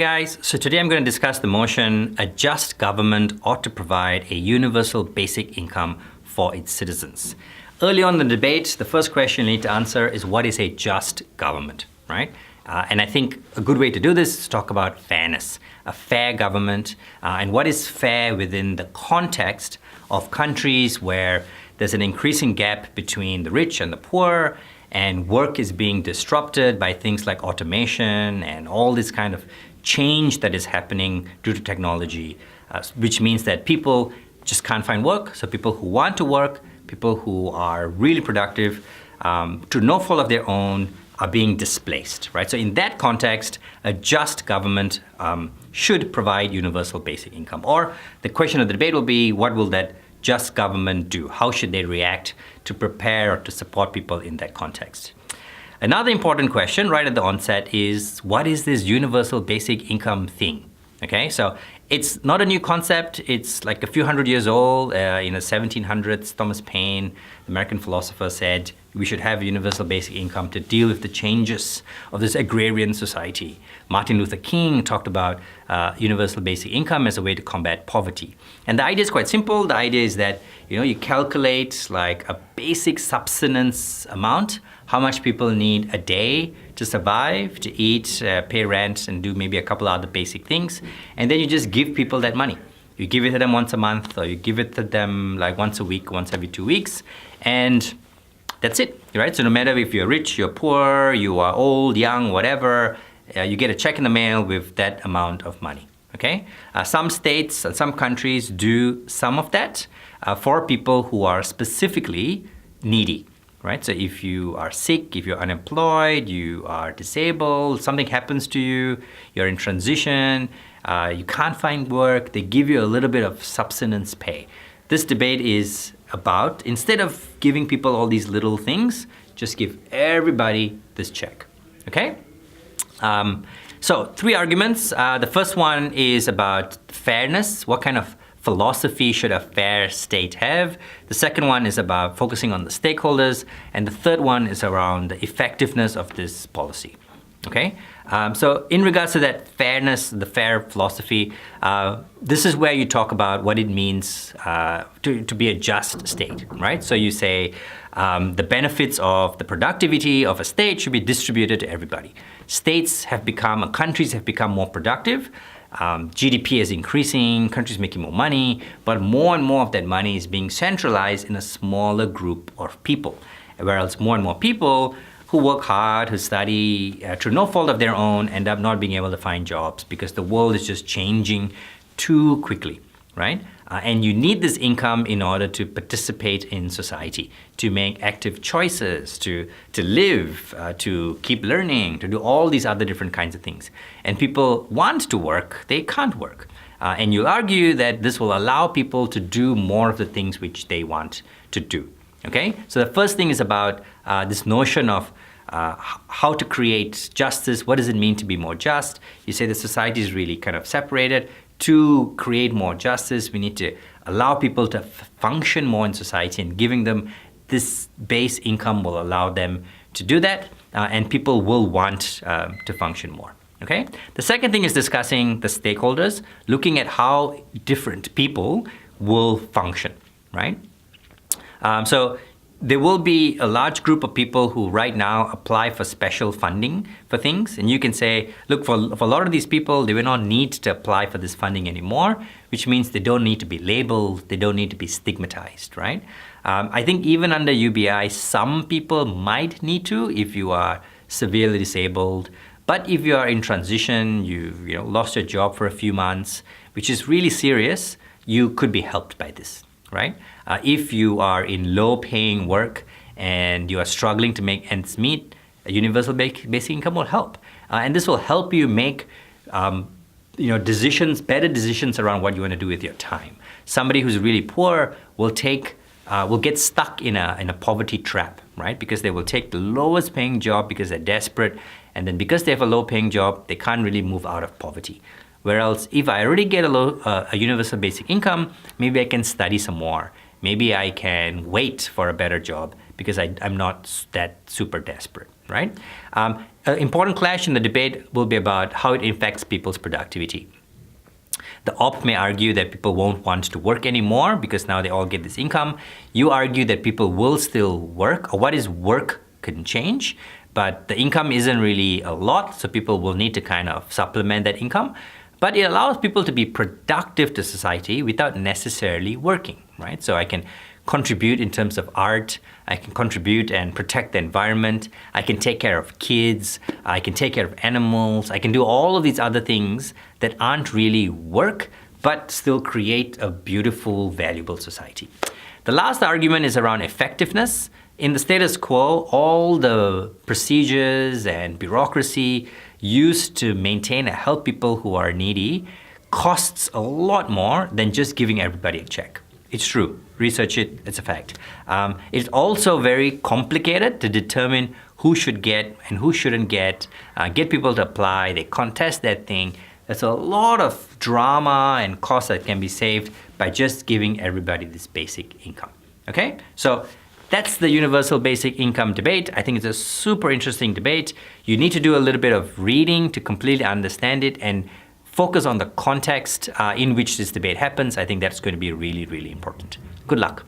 guys, so today I'm going to discuss the motion a just government ought to provide a universal basic income for its citizens. Early on in the debate, the first question you need to answer is what is a just government, right? And I think a good way to do this is to talk about fairness, a fair government, and what is fair within the context of countries where there's an increasing gap between the rich and the poor, and work is being disrupted by things like automation and all this kind of change that is happening due to technology, which means that people just can't find work. So people who want to work, people who are really productive, to no fault of their own, are being displaced, right? So in that context, a just government should provide universal basic income. Or the question of the debate will be, what will that just government do? How should they react to prepare or to support people in that context? Another important question right at the onset is, what is this universal basic income thing? Okay, so it's not a new concept. It's like a few hundred years old. In the 1700s, Thomas Paine, the American philosopher, said we should have a universal basic income to deal with the changes of this agrarian society. Martin Luther King talked about universal basic income as a way to combat poverty. And the idea is quite simple. The idea is that you calculate like a basic subsistence amount, how much people need a day to survive, to eat, pay rent, and do maybe a couple other basic things. And then you just give people that money. You give it to them once a month, or you give it to them like once a week, once every 2 weeks. And that's it, right? So no matter if you're rich, you're poor, you are old, young, whatever, you get a check in the mail with that amount of money, okay? Some states and some countries do some of that for people who are specifically needy, right? So if you are sick, if you're unemployed, you are disabled, something happens to you, you're in transition, you can't find work, they give you a little bit of subsistence pay. This debate is about, instead of giving people all these little things, just give everybody this check, okay? So 3 arguments. The first one is about fairness. What kind of philosophy should a fair state have? The second one is about focusing on the stakeholders. And the third one is around the effectiveness of this policy. Okay, so in regards to that fairness, the fair philosophy, this is where you talk about what it means to be a just state, right? So you say the benefits of the productivity of a state should be distributed to everybody. Countries have become more productive. GDP is increasing, countries making more money, but more and more of that money is being centralized in a smaller group of people, whereas more and more people who work hard, who study, through no fault of their own, end up not being able to find jobs because the world is just changing too quickly, right? And you need this income in order to participate in society, to make active choices, to live, to keep learning, to do all these other different kinds of things. And people want to work, they can't work. And you'll argue that this will allow people to do more of the things which they want to do. Okay, so the first thing is about this notion of how to create justice. What does it mean to be more just? You say the society is really kind of separated. To create more justice, we need to allow people to function more in society, and giving them this base income will allow them to do that, and people will want to function more. Okay. The second thing is discussing the stakeholders, looking at how different people will function, right? So there will be a large group of people who right now apply for special funding for things. And you can say, look, for a lot of these people, they will not need to apply for this funding anymore, which means they don't need to be labeled, they don't need to be stigmatized, right? I think even under UBI, some people might need to if you are severely disabled. But if you are in transition, you've lost your job for a few months, which is really serious, you could be helped by this, right? If you are in low-paying work and you are struggling to make ends meet, a universal basic income will help. And this will help you make better decisions around what you want to do with your time. Somebody who's really poor will get stuck in a poverty trap, right? Because they will take the lowest paying job because they're desperate. And then because they have a low-paying job, they can't really move out of poverty. Whereas if I already get a universal basic income, maybe I can study some more. Maybe I can wait for a better job because I'm not that super desperate, right? An important clash in the debate will be about how it affects people's productivity. The op may argue that people won't want to work anymore because now they all get this income. You argue that people will still work, or what is work can change, but the income isn't really a lot, so people will need to kind of supplement that income. But it allows people to be productive to society without necessarily working, right? So I can contribute in terms of art, I can contribute and protect the environment, I can take care of kids, I can take care of animals, I can do all of these other things that aren't really work, but still create a beautiful, valuable society. The last argument is around effectiveness. In the status quo, all the procedures and bureaucracy used to maintain and help people who are needy costs a lot more than just giving everybody a check. It's true. Research it, it's a fact. It's also very complicated to determine who should get and who shouldn't get people to apply, they contest that thing. There's a lot of drama and cost that can be saved by just giving everybody this basic income, okay? So that's the universal basic income debate. I think it's a super interesting debate. You need to do a little bit of reading to completely understand it and focus on the context in which this debate happens. I think that's going to be really, really important. Good luck.